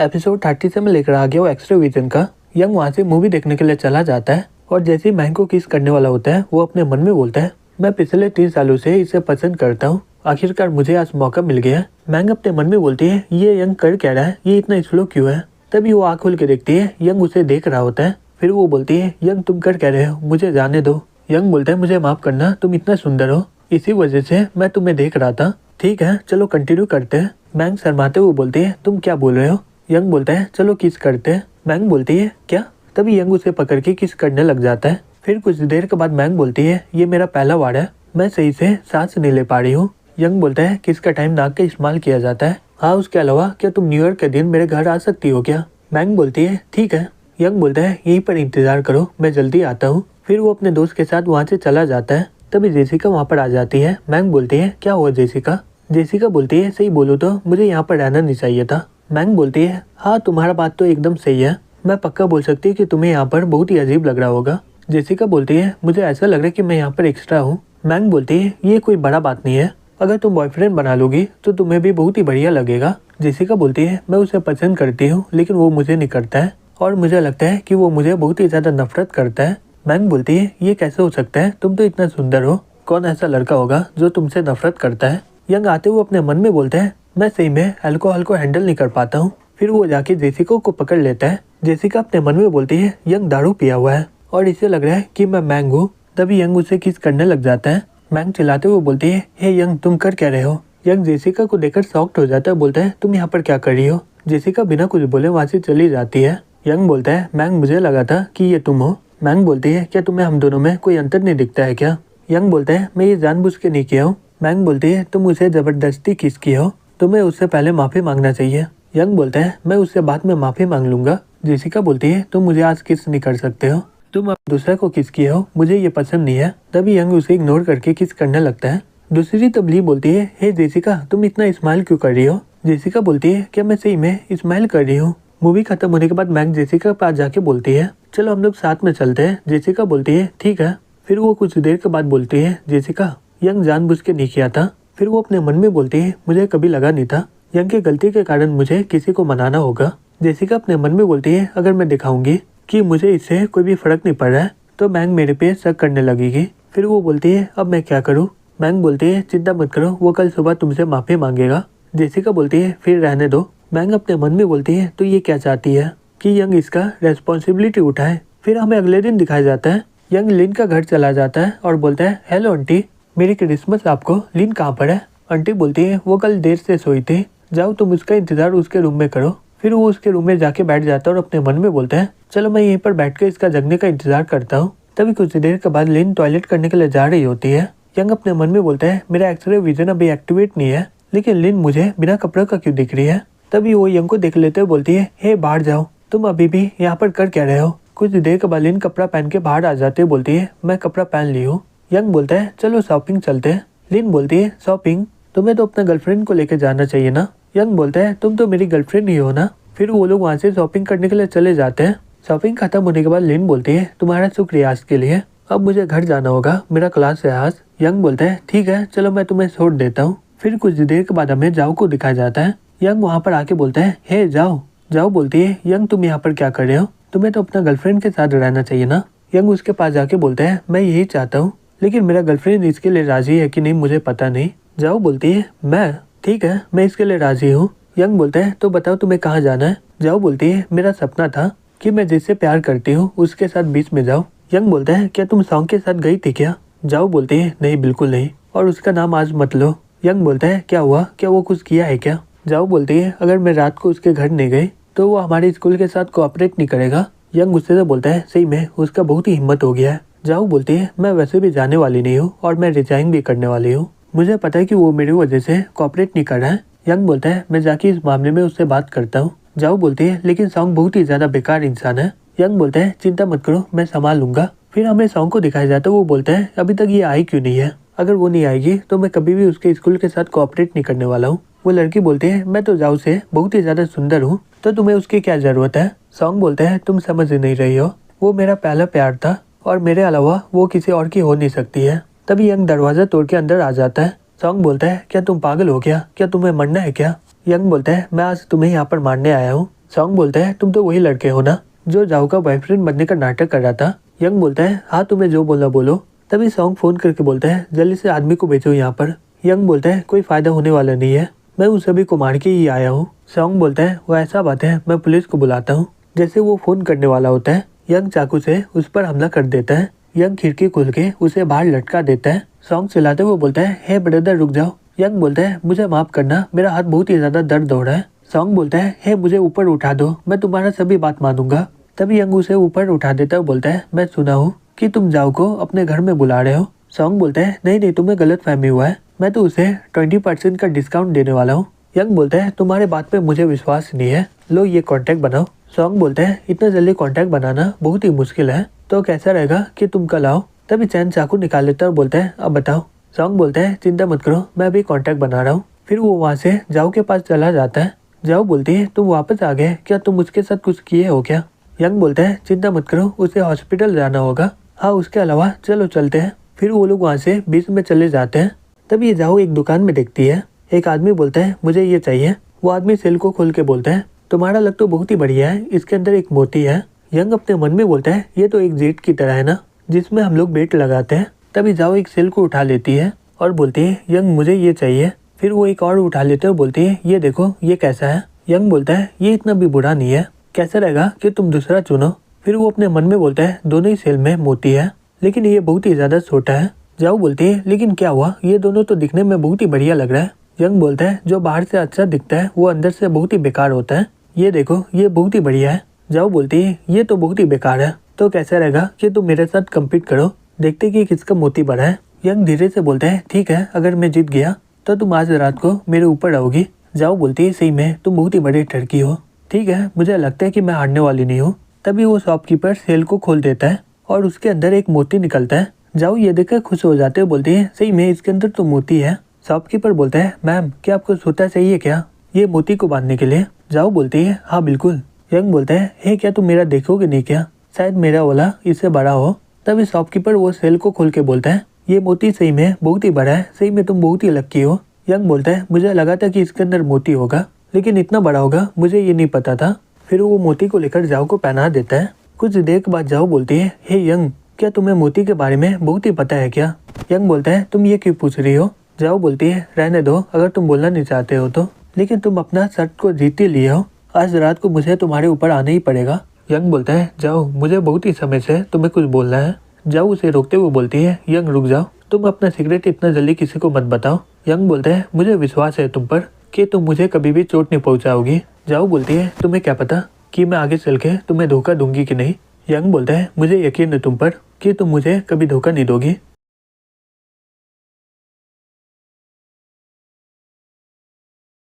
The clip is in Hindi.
एपिसोड 30 से मैं लेकर आ गया वो एक्स्ट्रा विजन का। यंग वहाँ से मूवी देखने के लिए चला जाता है और जैसे ही मैंग को किस करने वाला होता है वो अपने मन में बोलता है, मैं पिछले 3 सालों से इसे पसंद करता हूँ, आखिरकार मुझे आज मौका मिल गया। मैंग अपने मन में बोलती है, ये यंग कर क्या रहा है, ये इतना स्लो क्यों है। तभी वो आँख खोल के देखती है, यंग उसे देख रहा होता है। फिर वो बोलती है, यंग तुम कर क्या रहे हो, मुझे जाने दो। यंग बोलता है, मुझे माफ करना, तुम इतना सुंदर हो, इसी वजह से मैं तुम्हें देख रहा था। ठीक है चलो कंटिन्यू करते हैं। मैंग शर्माते हुए बोलती है, तुम क्या बोल रहे हो। यंग बोलता है, चलो किस करते हैं। मैंग बोलती है, क्या। तभी यंग उसे पकड़ के किस करने लग जाता है। फिर कुछ देर के बाद मैंग बोलती है, ये मेरा पहला वार है, मैं सही से सांस नहीं ले पा रही हूँ। यंग बोलता है, किस का टाइम नाक का इस्तेमाल किया जाता है। हाँ उसके अलावा क्या तुम न्यू ईयर के दिन मेरे घर आ सकती हो क्या। मैंग बोलती है, ठीक है। यंग बोलता है, यहीं पर इंतजार करो, मैं जल्दी आता हूँ। फिर वो अपने दोस्त के साथ वहाँ से चला जाता है। तभी जेसिका वहाँ पर आ जाती है। मैंग बोलती है, क्या हुआ जेसिका। जेसिका बोलती है, सही बोलूँ तो मुझे यहाँ पर रहना नहीं चाहिए था। मैंग बोलती है, हाँ तुम्हारा बात तो एकदम सही है, मैं पक्का बोल सकती हूँ कि तुम्हें यहाँ पर बहुत ही अजीब लग रहा होगा। जेसिका बोलती है, मुझे ऐसा लग रहा है कि मैं यहाँ पर एक्स्ट्रा हूँ। मैंग बोलती है, ये कोई बड़ा बात नहीं है, अगर तुम बॉयफ्रेंड बना लोगी तो तुम्हें भी बहुत ही बढ़िया लगेगा। जेसिका बोलती है, मैं उसे पसंद करती हूँ लेकिन वो मुझे नहीं करता है और मुझे लगता है कि वो मुझे बहुत ही ज्यादा नफरत करता है। मैंग बोलती है, ये कैसे हो सकता है, तुम तो इतना सुंदर हो, कौन ऐसा लड़का होगा जो तुमसे नफरत करता है। यंग आते हुए अपने मन में बोलते हैं, मैं सही में अल्कोहल को हैंडल नहीं कर पाता हूँ। फिर वो जाके जेसिका को पकड़ लेता है। जेसिका अपने मन में बोलती है, यंग दारू पिया हुआ है और इसे लग रहा है कि मैं मैंग हूँ। तभी यंग उसे किस करने लग जाता है। मैंग चिल्लाते हुए बोलती है, हे यंग तुम कर क्या रहे हो। यंग जेसिका को देखकर शॉक्ड हो जाता है, बोलता है, तुम यहाँ पर क्या कर रही हो। जेसिका बिना कुछ बोले वहाँ से चली जाती है। यंग बोलता है, मैंग मुझे लगा था कि ये तुम हो। मैंग बोलती है, क्या तुम्हें हम दोनों में कोई अंतर नहीं दिखता है क्या। यंग बोलता है, मैं ये जानबूझ के नहीं किया हूँ। मैंग बोलती है, तुम उसे जबरदस्ती किस की हो, तुम्हें उससे पहले माफी मांगना चाहिए। यंग बोलता है, मैं उससे बाद में माफी मांग लूंगा। जेसिका बोलती है, तुम मुझे आज किस नहीं कर सकते हो, तुम अब दूसरे को किस किए हो, मुझे ये पसंद नहीं है। तभी यंग उसे इग्नोर करके किस करने लगता है। दूसरी तबली बोलती है, हे जेसिका तुम इतना स्माइल क्यों कर रही हो। जेसिका बोलती है, क्या मैं सही में स्माइल कर रही हूँ। मूवी खत्म होने के बाद मैंग जेसिका के पास जाके बोलती है, चलो हम लोग साथ में चलते हैं। जेसिका बोलती है, ठीक है। फिर वो कुछ देर के बाद बोलती है, जेसिका यंग जानबूझ के नहीं किया था। फिर वो अपने मन में बोलती है, मुझे कभी लगा नहीं था यंग की गलती के कारण मुझे किसी को मनाना होगा। जेसिका अपने मन में बोलती है, अगर मैं दिखाऊंगी कि मुझे इससे कोई भी फर्क नहीं पड़ रहा है तो मैंग मेरे पे शक करने लगेगी। फिर वो बोलती है, अब मैं क्या करूँ। मैंग बोलती है, चिंता मत करो, वो कल सुबह तुमसे माफी मांगेगा। जेसिका बोलती है, फिर रहने दो। मैंग अपने मन में बोलती है, तो ये क्या चाहती है कि यंग इसका रेस्पॉन्सिबिलिटी उठाए। फिर हमें अगले दिन दिखाया जाता है, यंग लिन का घर चला जाता है और बोलता है, हेलो आंटी, मेरी क्रिसमस आपको। लिन कहाँ पर है। आंटी बोलती है, वो कल देर से सोई थी, जाओ तुम उसका इंतजार उसके रूम में करो। फिर वो उसके रूम में जाके बैठ जाता है और अपने मन में बोलता है, चलो मैं यहीं पर बैठ के इसका जगने का इंतजार करता हूँ। तभी कुछ देर के बाद लिन टॉयलेट करने के लिए जा रही होती है। यंग अपने मन में बोलता है, मेरा एक्सरे विजन अभी एक्टिवेट नहीं है, लेकिन लिन मुझे बिना कपड़े का क्यों दिख रही है। तभी वो यंग को देख लेते हुए बोलती है, हे बाहर जाओ, तुम अभी भी यहाँ पर कर क्या रहे हो। कुछ देर के बाद लिन कपड़ा पहन के बाहर आ जाते हुए बोलती है, मैं कपड़ा पहन ली हूँ। यंग बोलता है, चलो शॉपिंग चलते हैं। लिन बोलती है, शॉपिंग, तुम्हें तो अपना गर्लफ्रेंड को लेकर जाना चाहिए ना। यंग बोलता है, तुम तो मेरी गर्लफ्रेंड ही हो ना। फिर वो लोग वहाँ से शॉपिंग करने के लिए चले जाते हैं। शॉपिंग खत्म होने के बाद लिन बोलती है, तुम्हारा शुक्रिया आज के लिए, अब मुझे घर जाना होगा, मेरा क्लास है आज। यंग बोलता है, ठीक है चलो मैं तुम्हें छोड़ देता हूँ। फिर कुछ देर के बाद हमें जाओ को दिखाया जाता है। यंग वहाँ पर आके बोलता है, हे जाओ। जाओ बोलती है, यंग तुम यहाँ पर क्या कर रहे हो, तुम्हें तो अपना गर्लफ्रेंड के साथ रहना चाहिए ना। यंग उसके पास जाके बोलता है, मैं यही चाहता हूँ, लेकिन मेरा गर्लफ्रेंड इसके लिए राजी है कि नहीं मुझे पता नहीं। जाओ बोलती है, मैं, ठीक है मैं इसके लिए राजी हूँ। यंग बोलता है, तो बताओ तुम्हें कहाँ जाना है। जाओ बोलती है, मेरा सपना था कि मैं जिससे प्यार करती हूँ उसके साथ बीच में जाओ। यंग बोलता है, क्या तुम सॉन्ग के साथ गई थी क्या। जाओ बोलती है, नहीं बिल्कुल नहीं, और उसका नाम आज मत लो। यंग बोलता है, क्या हुआ, क्या वो कुछ किया है क्या। जाओ बोलती है, अगर मैं रात को उसके घर नहीं गई तो वो हमारे स्कूल के साथ कोऑपरेट नहीं करेगा। यंग गुस्से से बोलता है, सही में उसका बहुत ही हिम्मत हो गया है। जाओ बोलती है, मैं वैसे भी जाने वाली नहीं हूँ और मैं रिजाइन भी करने वाली हूँ, मुझे पता है कि वो मेरी वजह से कोऑपरेट नहीं कर रहा है। यंग बोलता है, मैं जाके इस मामले में उससे बात करता हूँ। जाओ बोलती है, लेकिन सॉन्ग बहुत ही ज्यादा बेकार इंसान है। यंग बोलता है, चिंता मत करो मैं संभाल लूंगा। फिर हमें सॉन्ग को दिखाया जाता है, वो बोलता है, अभी तक ये आई क्यों नहीं है, अगर वो नहीं आएगी तो मैं कभी भी उसके स्कूल के साथ कोऑपरेट नहीं करने वाला हूँ। वो लड़की बोलती है, मैं तो जाओ से बहुत ही ज्यादा सुंदर हूँ, तो तुम्हें उसकी क्या जरूरत है। सॉन्ग बोलता है, तुम समझ नहीं रही हो, वो मेरा पहला प्यार था और मेरे अलावा वो किसी और की हो नहीं सकती है। तभी यंग दरवाजा तोड़ के अंदर आ जाता है। सॉन्ग बोलता है, क्या तुम पागल हो क्या, क्या तुम्हें मरना है क्या। यंग बोलता है, मैं आज तुम्हें यहाँ पर मारने आया हूँ। सॉन्ग बोलता है तुम तो वही लड़के हो ना जो जाओ का बॉयफ्रेंड बनने का नाटक कर रहा था। यंग बोलता है हाँ तुम्हें जो बोलना बोलो। तभी सॉन्ग फोन करके बोलता है जल्दी से आदमी को भेजो यहाँ पर। यंग बोलता है कोई फायदा होने वाला नहीं है, मैं उन सभी को मार के ही आया हूँ। सॉन्ग बोलता है वो ऐसा बात है, मैं पुलिस को बुलाता हूँ। जैसे वो फोन करने वाला होता है यंग चाकू से उस पर हमला कर देता है। यंग खिड़की खोल के उसे बाहर लटका देता है। सॉन्ग चिल्लाते हुए बोलता है हे ब्रदर रुक जाओ। यंग बोलता है मुझे माफ करना, मेरा हाथ बहुत ही ज्यादा दर्द हो रहा है। सॉन्ग बोलता है हे मुझे ऊपर उठा दो, मैं तुम्हारा सभी बात मानूंगा। तभी यंग उसे ऊपर उठा देता है, बोलता है मैं सुना हूँ कि तुम जाओ को अपने घर में बुला रहे हो। सॉन्ग बोलता है नहीं तुम्हें गलत फहमी हुआ है, मैं तो उसे 20% का डिस्काउंट देने वाला हूँ। यंग बोलता है तुम्हारे बात पे मुझे विश्वास नहीं है, लो ये कॉन्टेक्ट बनाओ। सॉन्ग बोलता है इतना जल्दी कॉन्टेक्ट बनाना बहुत ही मुश्किल है, तो कैसा रहेगा कि तुम कल आओ। तभी चैन चाकू निकाल लेता है और बोलता है अब बताओ। सॉन्ग बोलता है चिंता मत करो, मैं अभी कॉन्टेक्ट बना रहा हूँ। फिर वो वहाँ से जाओ के पास चला जाता है। जाओ बोलती है तुम वापस आ गए क्या, तुम उसके साथ कुछ किए हो क्या। यंग बोलता है चिंता मत करो, उसे हॉस्पिटल जाना होगा, हाँ उसके अलावा चलो चलते हैं। फिर वो लोग वहाँ से बीच में चले जाते हैं। तब ये जाओ एक दुकान में देखती है, एक आदमी बोलता है मुझे ये चाहिए। वो आदमी सेल को खोल के बोलता है तुम्हारा लक तो बहुत ही बढ़िया है, इसके अंदर एक मोती है। यंग अपने मन में बोलता है ये तो एक जेट की तरह है ना जिसमें हम लोग बेट लगाते हैं। तभी जाओ एक सेल को उठा लेती है और बोलती है यंग मुझे ये चाहिए। फिर वो एक और उठा लेते हैं और बोलती है ये देखो ये कैसा है। यंग बोलता है ये इतना भी बुरा नहीं है, कैसा रहेगा कि तुम दूसरा चुनो। फिर वो अपने मन में बोलता है दोनों ही सेल में मोती है लेकिन ये बहुत ही ज्यादा छोटा है। जाओ बोलती है लेकिन क्या हुआ, ये दोनों तो दिखने में बहुत ही बढ़िया लग रहा है। यंग बोलता है जो बाहर से अच्छा दिखता है वो अंदर से बहुत ही बेकार होता है, ये देखो ये बहुत ही बढ़िया है। जाओ बोलती है ये तो बहुत ही बेकार है, तो कैसा रहेगा कि तुम मेरे साथ कम्पीट करो, देखते कि किसका मोती बड़ा है। यंग धीरे से बोलता है ठीक है, अगर मैं जीत गया तो तुम आज रात को मेरे ऊपर रहोगी। जाओ बोलती है सही में तुम बहुत ही बड़ी टर्की हो, ठीक है मुझे लगता है कि मैं हारने वाली नहीं हूँ। तभी वो शॉपकीपर सेल को खोल देता है और उसके अंदर एक मोती निकलता है। जाओ ये देखकर खुश हो जाते हो, बोलती है सही में इसके अंदर तो मोती है। शॉपकीपर बोलता है मैम क्या आपको सोता चाहिए क्या ये मोती को बांधने के लिए। जाओ बोलती है हाँ बिल्कुल। यंग बोलता है हे क्या तुम मेरा देखोगे नहीं क्या, शायद मेरा वाला इससे बड़ा हो। तभी शॉपकीपर वो सेल को खोल के बोलता है ये मोती सही में बहुत ही बड़ा है, सही में तुम बहुत ही लक्की हो। यंग बोलता है मुझे लगा था कि इसके अंदर मोती होगा लेकिन इतना बड़ा होगा मुझे ये नहीं पता था। फिर वो मोती को लेकर जाओ को पहना देता है। कुछ देर के बाद जाओ बोलती है हे यंग क्या तुम्हें मोती के बारे में बहुत ही पता है क्या। यंग बोलता है तुम ये क्यों पूछ रही हो। जाओ बोलती है रहने दो अगर तुम बोलना नहीं चाहते हो तो, लेकिन तुम अपना शर्त को जीत ही लिए हो, आज रात को मुझे तुम्हारे ऊपर आना ही पड़ेगा। यंग बोलता है जाओ मुझे बहुत ही समय से तुम्हें कुछ बोलना है। जाओ उसे रोकते हुए बोलती है यंग रुक जाओ, तुम अपना सीक्रेट इतना जल्दी किसी को मत बताओ। यंग बोलता है मुझे विश्वास है तुम पर कि तुम मुझे कभी भी चोट नहीं पहुंचाओगी। जाओ बोलती है तुम्हें क्या पता कि मैं आगे चल के तुम्हें धोखा दूंगी कि नहीं। यंग बोलता है मुझे यकीन है तुम पर कि तुम मुझे कभी धोखा नहीं दोगी।